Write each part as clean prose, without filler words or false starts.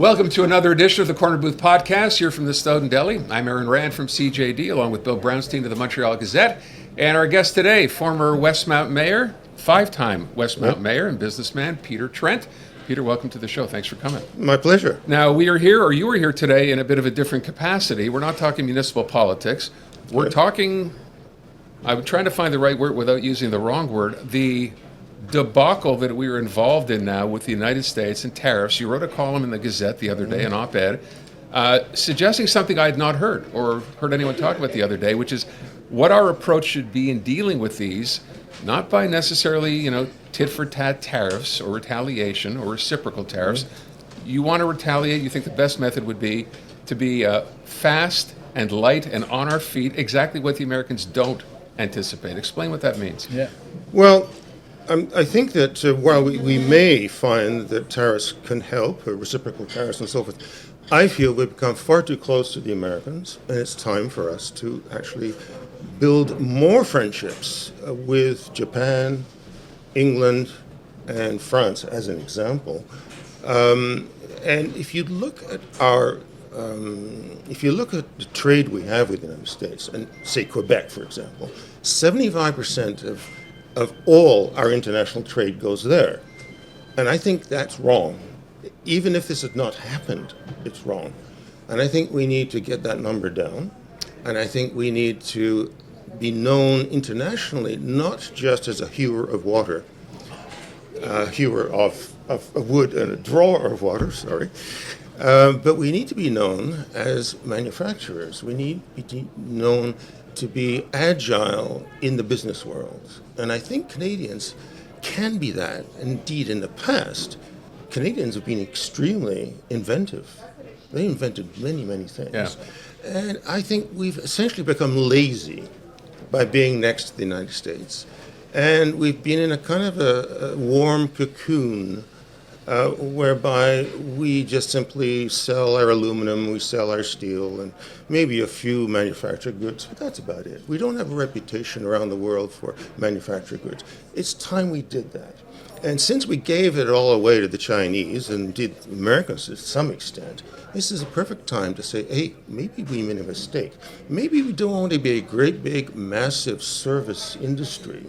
Welcome to another edition of the Corner Booth Podcast here from the Snowdon Deli. I'm Aaron Rand from CJD, along with Bill Brownstein of the Montreal Gazette. And our guest today, former Westmount Mayor, five-time Westmount Mayor and businessman, Peter Trent. Peter, welcome to the show. Thanks for coming. My pleasure. Now, we are here, or you are here today, in a bit of a different capacity. We're not talking municipal politics. We're talking, I'm trying to find the right word without using the wrong word, the debacle that we are involved in now with the United States and tariffs. You wrote a column in the Gazette the other day, an op-ed, suggesting something I had not heard or heard anyone talk about the other day, which is what our approach should be in dealing with these, not by necessarily, tit-for-tat tariffs or retaliation or reciprocal tariffs. You want to retaliate, you think the best method would be to be fast and light and on our feet, exactly what the Americans don't anticipate. Explain what that means. Yeah. Well, I think that while we may find that tariffs can help, or reciprocal tariffs and so forth, I feel we've become far too close to the Americans, and it's time for us to actually build more friendships with Japan, England, and France, as an example. And if you look at the trade we have with the United States, and say Quebec, for example, 75% of all our international trade goes there. And I think that's wrong. Even if this had not happened, it's wrong. And I think we need to get that number down. And I think we need to be known internationally, not just as a hewer of water, hewer of wood and a drawer of water, but we need to be known as manufacturers. We need to be known to be agile in the business world. And I think Canadians can be that. Indeed, in the past, Canadians have been extremely inventive. They invented many, many things. Yeah. And I think we've essentially become lazy by being next to the United States. And we've been in a kind of a warm cocoon whereby we just simply sell our aluminum, we sell our steel, and maybe a few manufactured goods, but that's about it. We don't have a reputation around the world for manufactured goods. It's time we did that. And since we gave it all away to the Chinese, and did Americans to some extent, this is a perfect time to say, hey, maybe we made a mistake. Maybe we don't want to be a great, big, massive service industry,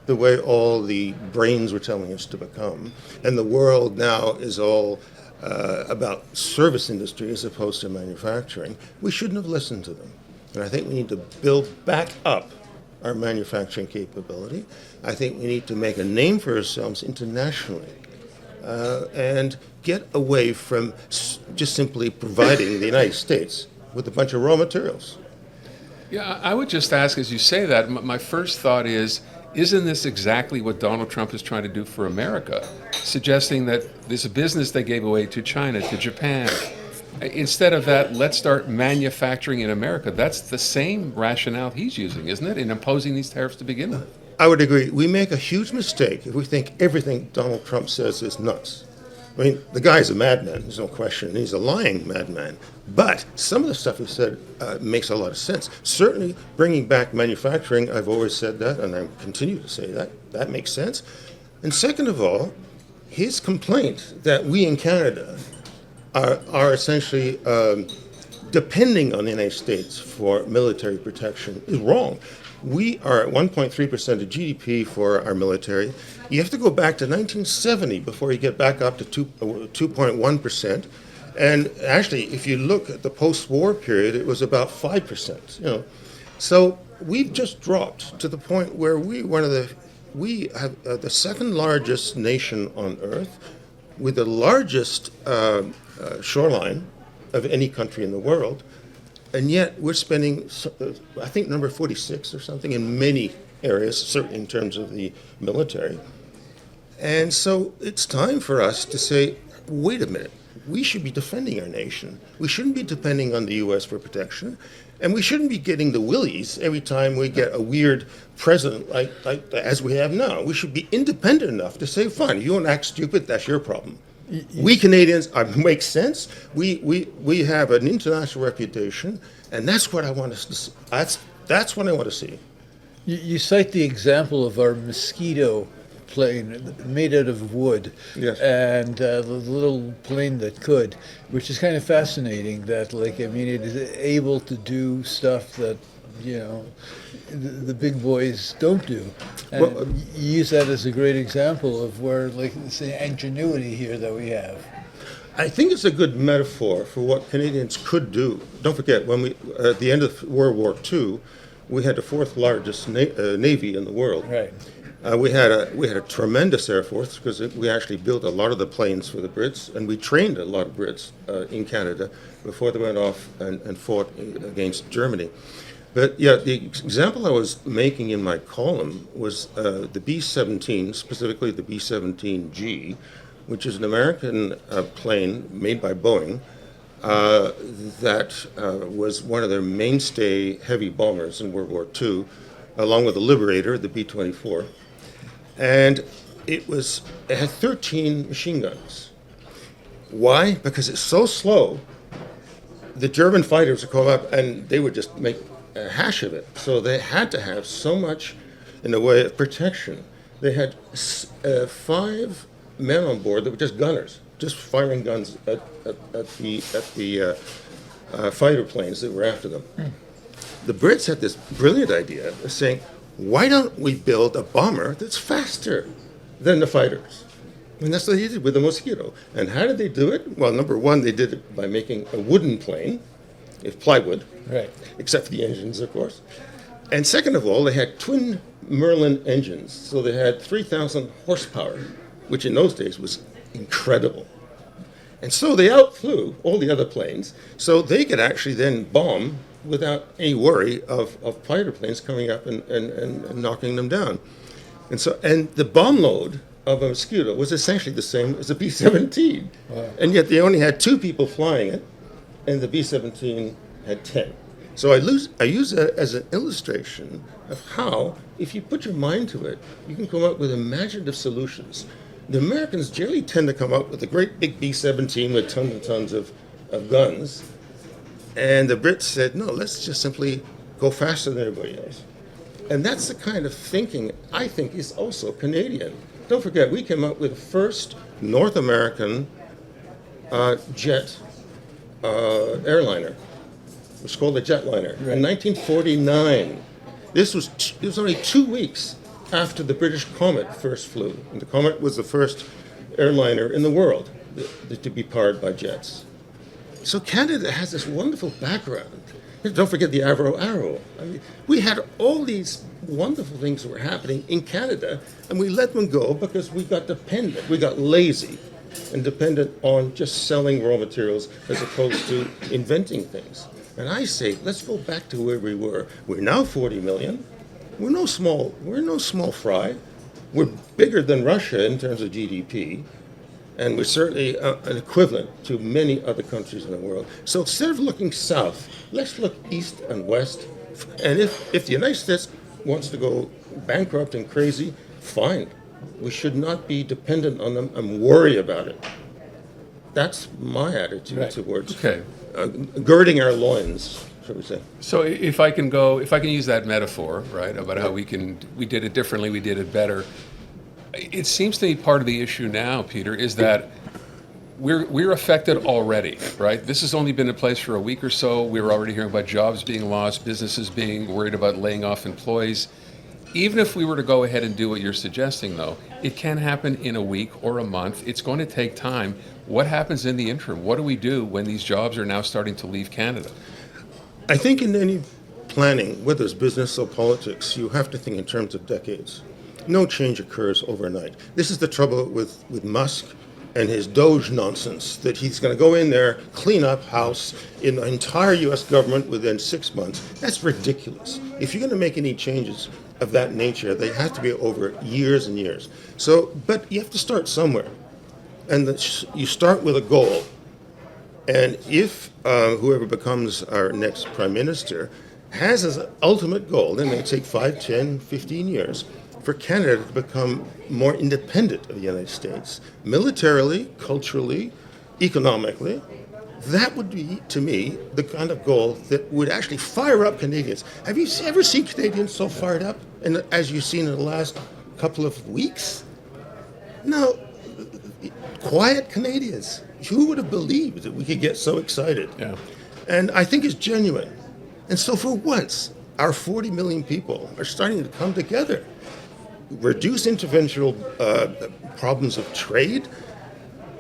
the way all the brains were telling us to become. And the world now is all about service industry as opposed to manufacturing. We shouldn't have listened to them. And I think we need to build back up our manufacturing capability. I think we need to make a name for ourselves internationally and get away from just simply providing the United States with a bunch of raw materials. Yeah, I would just ask, as you say that, my first thought is, isn't this exactly what Donald Trump is trying to do for America? Suggesting that there's a business they gave away to China, to Japan. Instead of that, let's start manufacturing in America. That's the same rationale he's using, isn't it, in imposing these tariffs to begin with? I would agree. We make a huge mistake if we think everything Donald Trump says is nuts. I mean, the guy's a madman, there's no question. He's a lying madman. But some of the stuff he said makes a lot of sense. Certainly, bringing back manufacturing, I've always said that, and I continue to say that. That makes sense. And second of all, his complaint that we in Canada are essentially depending on the United States for military protection is wrong. We are at 1.3% of GDP for our military. You have to go back to 1970 before you get back up to 2.1%. And actually, if you look at the post-war period, it was about 5%. So we've just dropped to the point where we have the second largest nation on earth, with the largest shoreline of any country in the world. And yet we're spending, I think, number 46 or something in many areas, certainly in terms of the military. And so it's time for us to say, wait a minute, we should be defending our nation. We shouldn't be depending on the U.S. for protection. And we shouldn't be getting the willies every time we get a weird president like as we have now. We should be independent enough to say, fine, if you want to act stupid, that's your problem. We Canadians make sense. We have an international reputation, and that's what I want us to see. That's what I want to see. You cite the example of our mosquito plane made out of wood, Yes. and the little plane that could, which is kind of fascinating. That, like, I mean, it is able to do stuff that, you know, the big boys don't do. And Well, you use that as a great example of where, like, it's the ingenuity here that we have. I think it's a good metaphor for what Canadians could do. Don't forget, when we at the end of World War II, we had the fourth largest navy in the world. Right. We had a tremendous air force because we actually built a lot of the planes for the Brits, and we trained a lot of Brits in Canada before they went off and fought against Germany. But yeah, the example I was making in my column was the B-17, specifically the B-17G, which is an American plane made by Boeing that was one of their mainstay heavy bombers in World War II, along with the Liberator, the B-24. And it had 13 machine guns. Why? Because it's so slow, the German fighters would come up and they would just make a hash of it. So they had to have so much in the way of protection. They had 5 men on board that were just gunners, just firing guns at the fighter planes that were after them. The Brits had this brilliant idea of saying, why don't we build a bomber that's faster than the fighters? And that's what they did with the Mosquito. And how did they do it? Well, number one, they did it by making a wooden plane, if plywood, Right. except for the engines, of course. And second of all, they had twin Merlin engines, so they had 3,000 horsepower, which in those days was incredible. And so they outflew all the other planes, so they could actually then bomb without any worry of fighter planes coming up and knocking them down. And the bomb load of a Mosquito was essentially the same as a B-17. Wow. And yet they only had 2 people flying it, and the B-17 had 10. So I use that as an illustration of how, if you put your mind to it, you can come up with imaginative solutions. The Americans generally tend to come up with a great big B-17 with tons and tons of guns. And the Brits said, no, let's just simply go faster than everybody else. And that's the kind of thinking I think is also Canadian. Don't forget, we came up with the first North American jet airliner. It was called a jetliner in 1949. It was only 2 weeks after the British Comet first flew. And the Comet was the first airliner in the world to be powered by jets. So Canada has this wonderful background. Don't forget the Avro Arrow. I mean, we had all these wonderful things that were happening in Canada, and we let them go because we got dependent. We got lazy and dependent on just selling raw materials as opposed to inventing things. And I say, let's go back to where we were. We're now 40 million. We're no small fry. We're bigger than Russia in terms of GDP. And we're certainly an equivalent to many other countries in the world. So instead of looking south, let's look east and west. And if the United States wants to go bankrupt and crazy, fine. We should not be dependent on them and worry about it. That's my attitude towards girding our loins, shall we say. So if I can use that metaphor, right, about how we did it differently, we did it better. It seems to me part of the issue now, Peter, is that we're affected already, right? This has only been in place for a week or so. We're already hearing about jobs being lost, businesses being worried about laying off employees. Even if we were to go ahead and do what you're suggesting, though, it can happen in a week or a month. It's going to take time. What happens in the interim? What do we do when these jobs are now starting to leave Canada? I think in any planning, whether it's business or politics, you have to think in terms of decades. No change occurs overnight. This is the trouble with Musk and his Doge nonsense, that he's going to go in there, clean up house in the entire U.S. government within 6 months. That's ridiculous. If you're going to make any changes of that nature, they have to be over years and years. So, but you have to start somewhere. And you start with a goal. And if whoever becomes our next prime minister has as an ultimate goal, it may take 5, 10, 15 years, for Canada to become more independent of the United States, militarily, culturally, economically, that would be, to me, the kind of goal that would actually fire up Canadians. Have you ever seen Canadians so fired up, and as you've seen in the last couple of weeks? Now, quiet Canadians. Who would have believed that we could get so excited? Yeah. And I think it's genuine. And so for once, our 40 million people are starting to come together. Reduce interventional problems of trade,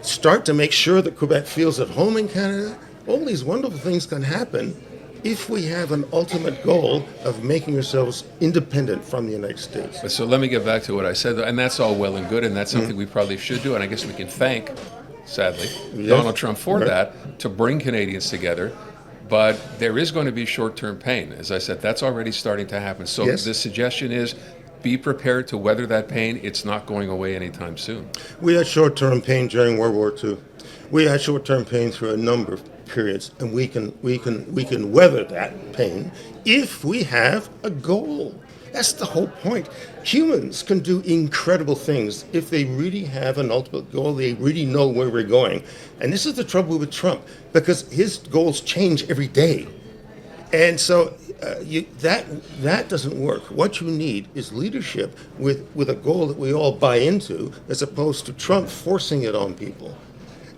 start to make sure that Quebec feels at home in Canada. All these wonderful things can happen if we have an ultimate goal of making ourselves independent from the United States. So let me get back to what I said, and that's all well and good, and that's something we probably should do, and I guess we can thank, sadly, Donald Trump for that, to bring Canadians together. But there is going to be short-term pain. As I said, that's already starting to happen. So the suggestion is be prepared to weather that pain. It's not going away anytime soon. We had short-term pain during World War II. We had short-term pain through a number of periods, and we can weather that pain if we have a goal. That's the whole point. Humans can do incredible things if they really have an ultimate goal. They really know where we're going. And this is the trouble with Trump, because his goals change every day. And so that doesn't work. What you need is leadership with a goal that we all buy into, as opposed to Trump forcing it on people.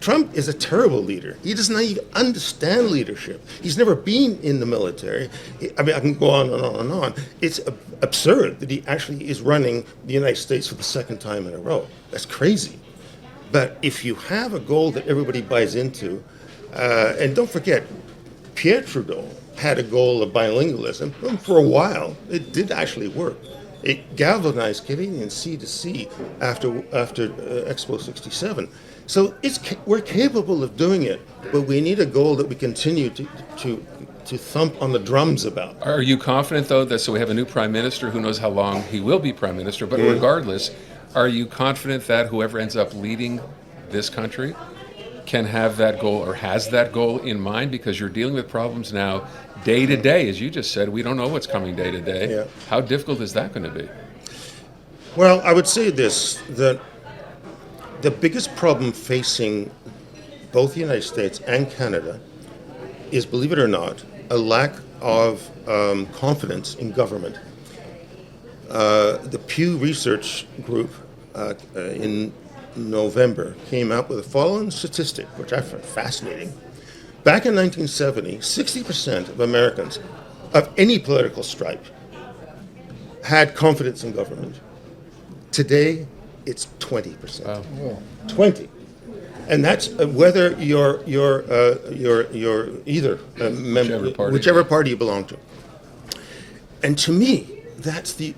Trump is a terrible leader. He does not even understand leadership. He's never been in the military. I mean, I can go on and on and on. It's absurd that he actually is running the United States for the second time in a row. That's crazy. But if you have a goal that everybody buys into, and don't forget, Pierre Trudeau had a goal of bilingualism. Well, for a while, it did actually work. It galvanized Canadians sea to sea after Expo 67. So we're capable of doing it, but we need a goal that we continue to thump on the drums about. Are you confident, though, that so we have a new prime minister, who knows how long he will be prime minister, but regardless, are you confident that whoever ends up leading this country can have that goal or has that goal in mind? Because you're dealing with problems now day to day. As you just said, we don't know what's coming day to day. Yeah. How difficult is that going to be? Well, I would say this, that the biggest problem facing both the United States and Canada is, believe it or not, a lack of confidence in government. The Pew Research Group in November came out with the following statistic, which I find fascinating. Back in 1970, 60% of Americans of any political stripe had confidence in government. Today, it's 20%. Wow. 20, and that's whether you're either a member, whichever party you belong to. And to me, that's a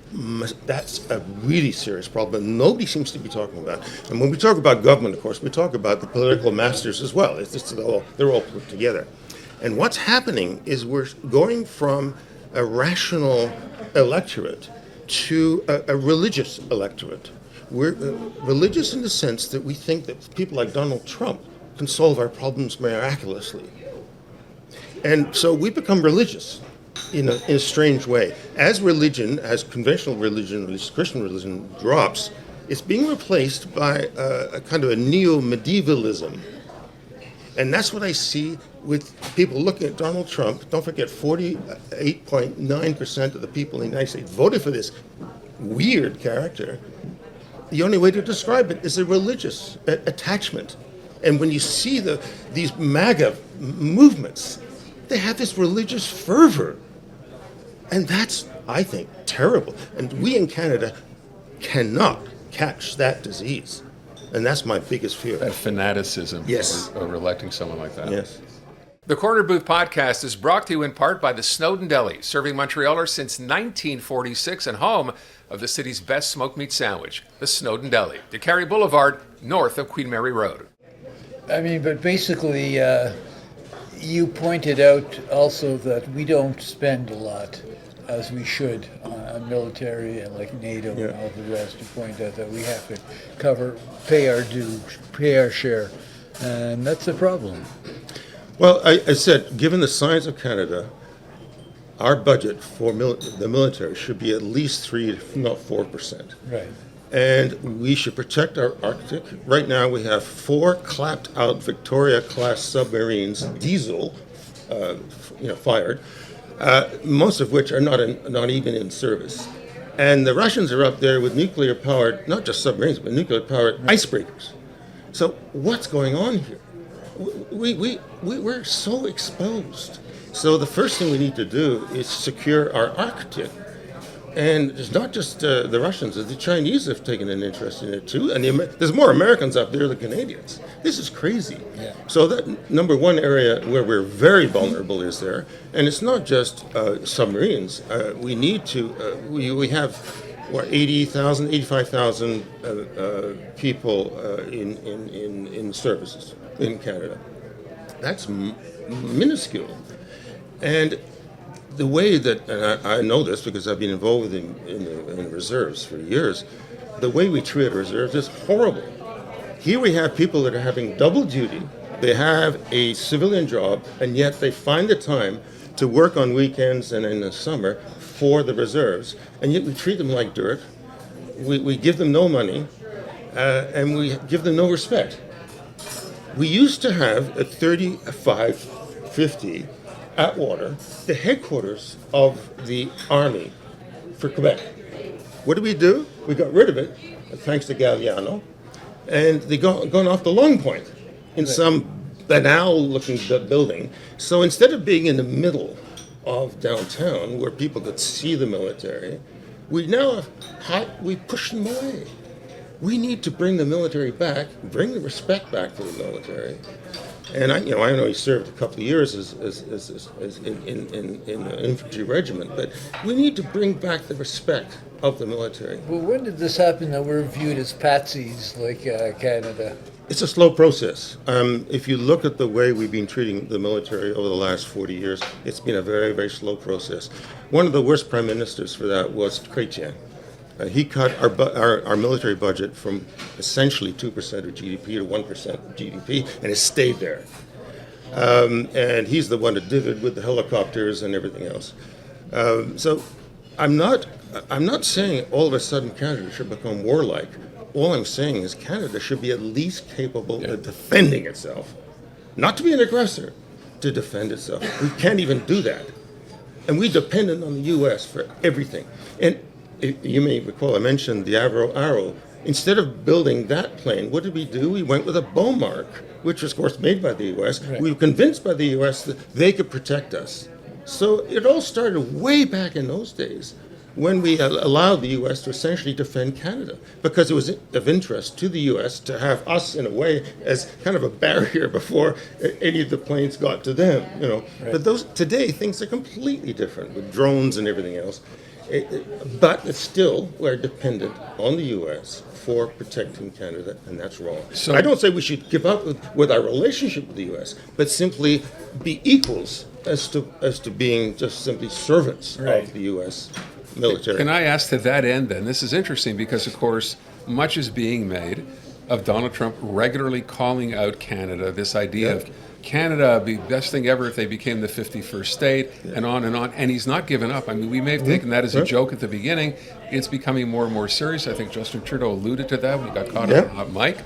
really serious problem. Nobody seems to be talking about. And when we talk about government, of course, we talk about the political masters as well. It's just they're all put together. And what's happening is we're going from a rational electorate to a religious electorate. We're religious in the sense that we think that people like Donald Trump can solve our problems miraculously. And so we become religious in a strange way. As conventional religion, at least Christian religion, drops, it's being replaced by a kind of a neo-medievalism. And that's what I see with people looking at Donald Trump. Don't forget, 48.9% of the people in the United States voted for this weird character. The only way to describe it is a religious attachment. And when you see these MAGA movements, they have this religious fervor. And that's, I think, terrible. And we in Canada cannot catch that disease. And that's my biggest fear. That fanaticism over electing someone like that. Yes. The Corner Booth podcast is brought to you in part by the Snowdon Deli, serving Montrealers since 1946 and home of the city's best smoked meat sandwich, the Snowdon Deli, DeCarry Boulevard, north of Queen Mary Road. I mean, but basically, you pointed out also that we don't spend a lot, as we should, on military and like NATO and all the rest. You point out that we have to pay our dues, pay our share, and that's a problem. Well, I said, given the size of Canada, our budget for the military should be at least 3, if not 4%. Right. And we should protect our Arctic. Right now, we have 4 clapped-out Victoria-class submarines, diesel, fired, most of which are not even in service. And the Russians are up there with nuclear-powered, not just submarines, but nuclear-powered icebreakers. So what's going on here? We're so exposed. So the first thing we need to do is secure our Arctic. And it's not just the Russians, the Chinese have taken an interest in it too. And there's more Americans up there than Canadians. This is crazy. Yeah. So that number one area where we're very vulnerable is there. And it's not just submarines. We need to, we have, 85,000 people in services in Canada. That's minuscule. And the way that, and I know this because I've been involved in the reserves for years, the way we treat reserves is horrible. Here we have people that are having double duty. They have a civilian job, and yet they find the time to work on weekends and in the summer for the reserves, and yet we treat them like dirt. We give them no money, and we give them no respect. We used to have at 3550 Atwater, the headquarters of the Army for Quebec. What did we do? We got rid of it, thanks to Galliano, and they gone off to Long Point in some banal-looking building. So instead of being in the middle of downtown where people could see the military, we push them away. We need to bring the military back, bring the respect back to the military. And I know he served a couple of years as in an infantry regiment, but we need to bring back the respect of the military. Well, when did this happen that we're viewed as patsies like Canada? It's a slow process. If you look at the way we've been treating the military over the last 40 years, it's been a very, very slow process. One of the worst prime ministers for that was Chrétien. He cut our military budget from essentially 2% of GDP to 1% of GDP, and it stayed there. And he's the one that did it with the helicopters and everything else. So I'm not saying all of a sudden Canada should become warlike. All I'm saying is Canada should be at least capable of defending itself. Not to be an aggressor, to defend itself. We can't even do that. And we depended on the U.S. for everything. And you may recall I mentioned the Arrow. Instead of building that plane, what did we do? We went with a Beaumark, which was, of course, made by the U.S. Right. We were convinced by the U.S. that they could protect us. So it all started way back in those days when we allowed the U.S. to essentially defend Canada, because it was of interest to the U.S. to have us, in a way, as kind of a barrier before any of the planes got to them. Right. But today, things are completely different with drones and everything else. But it's still, we're dependent on the U.S. for protecting Canada, and that's wrong. So I don't say we should give up with our relationship with the U.S., but simply be equals as to being just simply servants of the U.S. military. Can I ask to that end then? This is interesting because, of course, much is being made of Donald Trump regularly calling out Canada, this idea of Canada would be the best thing ever if they became the 51st state, and on and on. And he's not given up. I mean, we may have taken that as a joke at the beginning. It's becoming more and more serious. I think Justin Trudeau alluded to that when he got caught on a hot mic.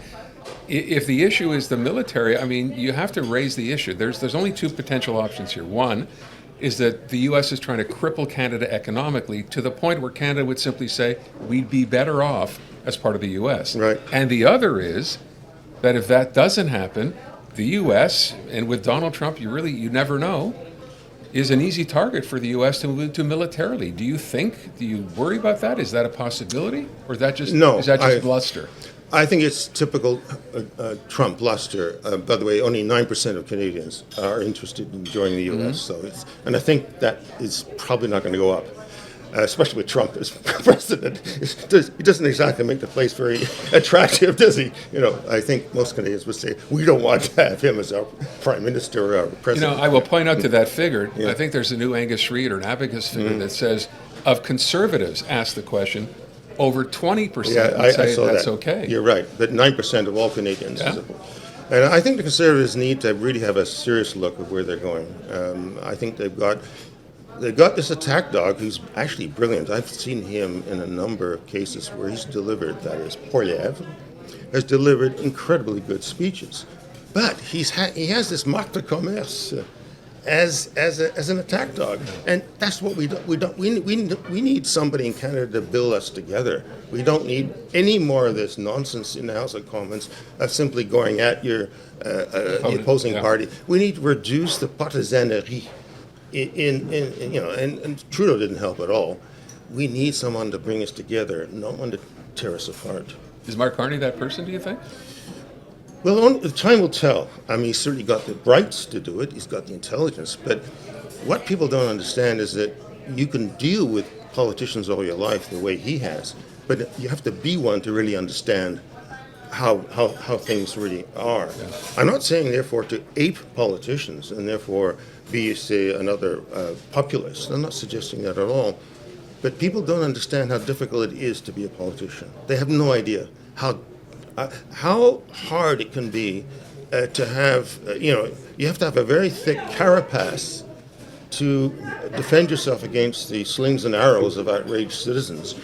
If the issue is the military, I mean, you have to raise the issue. There's only two potential options here. One is that the U.S. is trying to cripple Canada economically to the point where Canada would simply say, we'd be better off as part of the U.S. Right. And the other is that if that doesn't happen, the U.S., and with Donald Trump, you never know, is an easy target for the U.S. to move to militarily. Do you worry about that? Is that a possibility? Or is that just bluster? I think it's typical Trump bluster. By the way, only 9% of Canadians are interested in joining the U.S. And I think that is probably not going to go up. Especially with Trump as president. He doesn't exactly make the place very attractive, does he? I think most Canadians would say, we don't want to have him as our prime minister or our president. I will point out to that figure, I think there's a new Angus Reid or an Abacus figure that says, of conservatives asked the question, over 20% would say that's okay. You're right, but 9% of all Canadians. Yeah. And I think the Conservatives need to really have a serious look at where they're going. I think they've got this attack dog who's actually brilliant. I've seen him in a number of cases where he's delivered, that is, Poilievre, has delivered incredibly good speeches. But he has this marque de commerce. as an attack dog, and that's what we don't. We need somebody in Canada to build us together. We don't need any more of this nonsense in the House of Commons of simply going at the opposing party. We need to reduce the partisanerie. And Trudeau didn't help at all. We need someone to bring us together, not one to tear us apart. Is Mark Carney that person, do you think? Well, the time will tell. I mean, he's certainly got the rights to do it. He's got the intelligence. But what people don't understand is that you can deal with politicians all your life the way he has, but you have to be one to really understand how things really are. Yeah. I'm not saying, therefore, to ape politicians and therefore be, say, another populist. I'm not suggesting that at all. But people don't understand how difficult it is to be a politician. They have no idea how hard it can be to have, you have to have a very thick carapace to defend yourself against the slings and arrows of outraged citizens.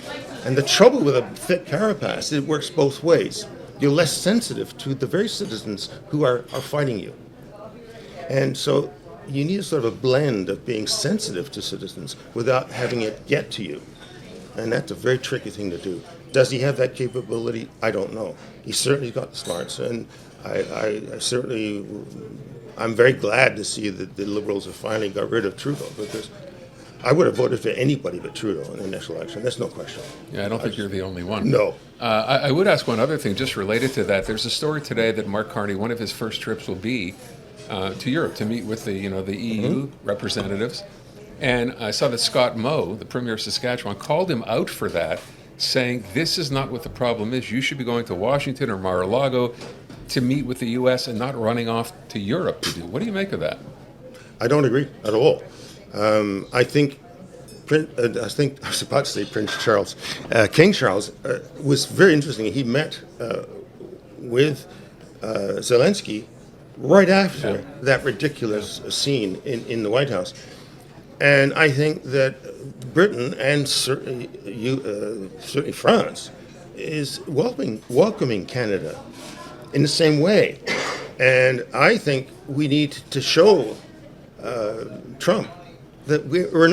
And the trouble with a thick carapace, it works both ways. You're less sensitive to the very citizens who are fighting you. And so you need a sort of a blend of being sensitive to citizens without having it get to you. And that's a very tricky thing to do. Does he have that capability? I don't know. He's certainly got the smarts, and I'm very glad to see that the Liberals have finally got rid of Trudeau, because I would have voted for anybody but Trudeau in the next election. That's no question. Yeah, I don't think you're the only one. No. I would ask one other thing just related to that. There's a story today that Mark Carney, one of his first trips will be to Europe to meet with the EU representatives. And I saw that Scott Moe, the Premier of Saskatchewan, called him out for that, saying this is not what the problem is. You should be going to Washington or Mar-a-Lago to meet with the U.S. and not running off to Europe to do. What do you make of that? I don't agree at all. I think I was about to say Prince Charles. King Charles was very interesting. He met with Zelensky right after that ridiculous scene in the White House. And I think that Britain and certainly France is welcoming Canada in the same way. And I think we need to show Trump that we're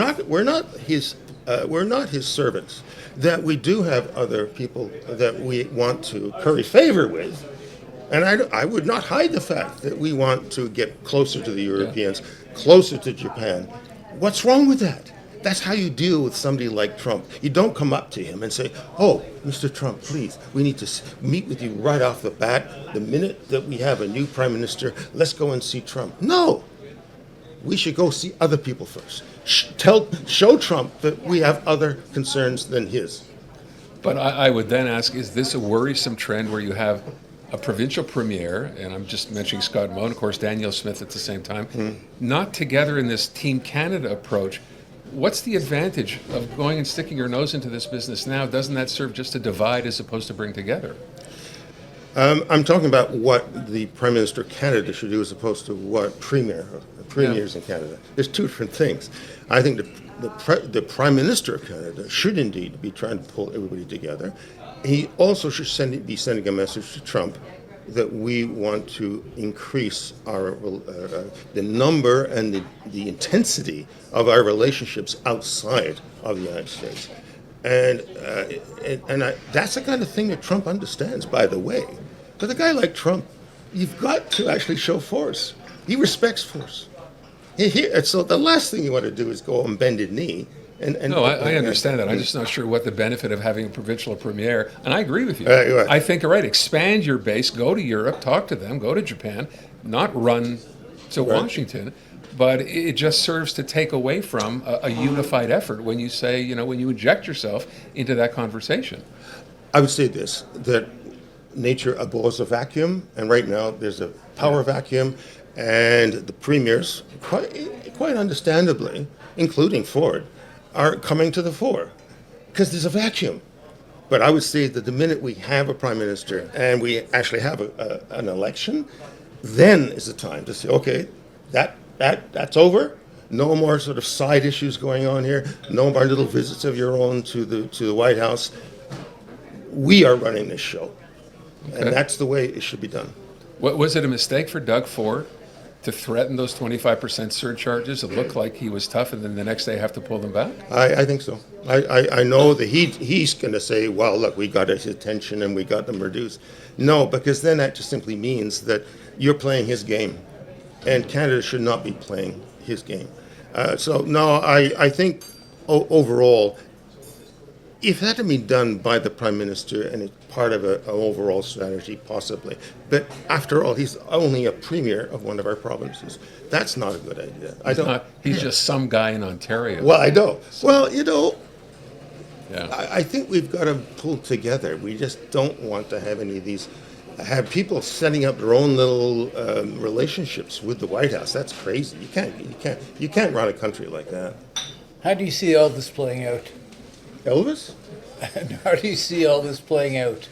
not his servants. That we do have other people that we want to curry favor with, and I would not hide the fact that we want to get closer to the Europeans, closer to Japan. What's wrong with that? That's how you deal with somebody like Trump. You don't come up to him and say, "Oh, Mr. Trump, please, we need to meet with you right off the bat. The minute that we have a new prime minister, let's go and see Trump." No. We should go see other people first. Show Trump that we have other concerns than his. But I would then ask, is this a worrisome trend where you have a provincial premier, and I'm just mentioning Scott Moe, and of course Danielle Smith at the same time, not together in this Team Canada approach? What's the advantage of going and sticking your nose into this business now? Doesn't that serve just to divide as opposed to bring together? I'm talking about what the Prime Minister of Canada should do as opposed to what premiers in Canada. There's two different things. I think the Prime Minister of Canada should indeed be trying to pull everybody together. He also should be sending a message to Trump that we want to increase our the number and the intensity of our relationships outside of the United States. And that's the kind of thing that Trump understands, by the way. But a guy like Trump, you've got to actually show force. He respects force. So the last thing you want to do is go and bend his knee. I understand that. I'm just not sure what the benefit of having a provincial premier, and I agree with you. Right. I think, all right, expand your base, go to Europe, talk to them, go to Japan, not run to Washington. But it just serves to take away from a unified effort when you say, when you inject yourself into that conversation. I would say this, that nature abhors a vacuum, and right now there's a power vacuum, and the premiers, quite understandably, including Ford, are coming to the fore because there's a vacuum. But I would say that the minute we have a prime minister and we actually have an election, then is the time to say, okay, that's over. No more sort of side issues going on here. No more little visits of your own to the White House. We are running this show, and that's the way it should be done. Was it a mistake for Doug Ford to threaten those 25% surcharges? It looked like he was tough, and then the next day have to pull them back? I think so. I know that he's going to say, well, look, we got his attention and we got them reduced. No, because then that just simply means that you're playing his game, and Canada should not be playing his game. So, no, I think overall, if that had been done by the Prime Minister and it's part of an overall strategy, possibly. But after all, he's only a premier of one of our provinces. That's not a good idea. He's just some guy in Ontario. Well, I know. Well, Yeah. I think we've got to pull together. We just don't want to have any of these, have people setting up their own little relationships with the White House. That's crazy. You can't run a country like that. How do you see all this playing out? Elvis? How do you see all this playing out?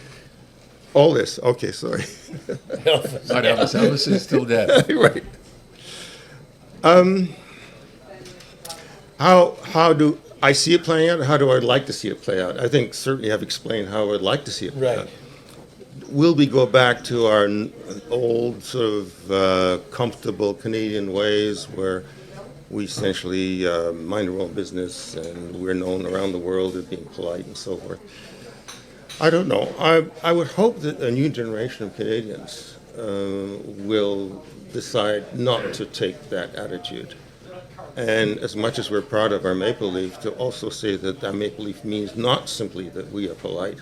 All this. Okay, sorry. Elvis. Not Elvis. Elvis is still dead. Right. How do I see it playing out? How do I like to see it play out? I think certainly I've explained how I would like to see it play Right. out. Will we go back to our old sort of comfortable Canadian ways where we essentially mind our own business and we're known around the world as being polite and so forth? I don't know. I would hope that a new generation of Canadians will decide not to take that attitude. And as much as we're proud of our maple leaf, to also say that that maple leaf means not simply that we are polite,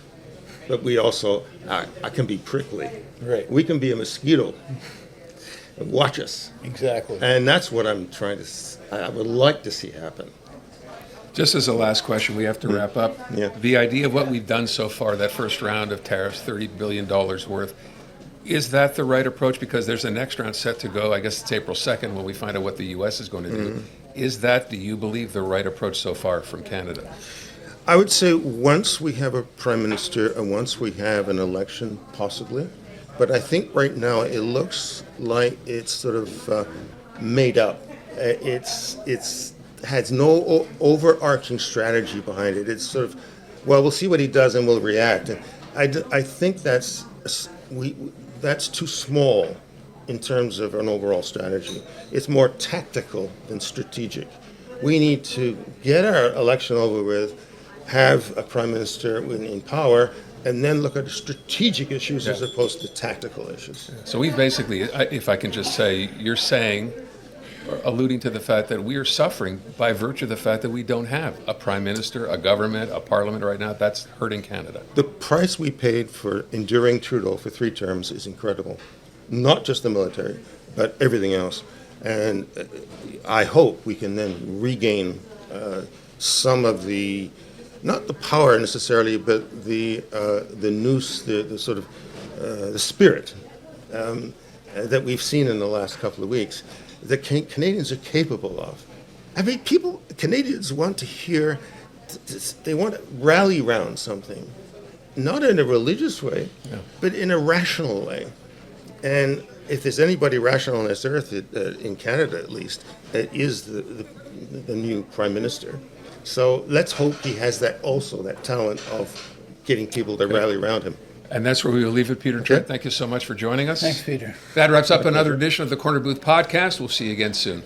but we also I can be prickly. Right. We can be a mosquito. Watch us. Exactly. And that's what I would like to see happen. Just as a last question, we have to wrap up. Yeah. The idea of what we've done so far, that first round of tariffs, $30 billion worth, is that the right approach? Because there's a next round set to go. I guess it's April 2nd when we find out what the U.S. is going to do. Is that, do you believe, the right approach so far from Canada? I would say once we have a prime minister and once we have an election, possibly. But I think right now it looks like it's sort of made up. It's has no overarching strategy behind it. It's sort of, well, we'll see what he does and we'll react. And I think that's too small in terms of an overall strategy. It's more tactical than strategic. We need to get our election over with, have a prime minister in power, and then look at the strategic issues as opposed to tactical issues. So we basically, if I can just say, you're saying, or alluding to the fact that we are suffering by virtue of the fact that we don't have a prime minister, a government, a parliament right now. That's hurting Canada. The price we paid for enduring Trudeau for 3 terms is incredible. Not just the military, but everything else. And I hope we can then regain some of the, not the power necessarily, but the nous, the sort of the spirit that we've seen in the last couple of weeks that Canadians are capable of. I mean, Canadians want to hear, they want to rally around something, not in a religious way, but in a rational way. And if there's anybody rational on this earth, in Canada at least, it is the new prime minister. So let's hope he has that talent of getting people to rally around him. And that's where we will leave it, Peter Trent. Thank you so much for joining us. Thanks, Peter. That wraps up another edition of the Corner Booth Podcast. We'll see you again soon.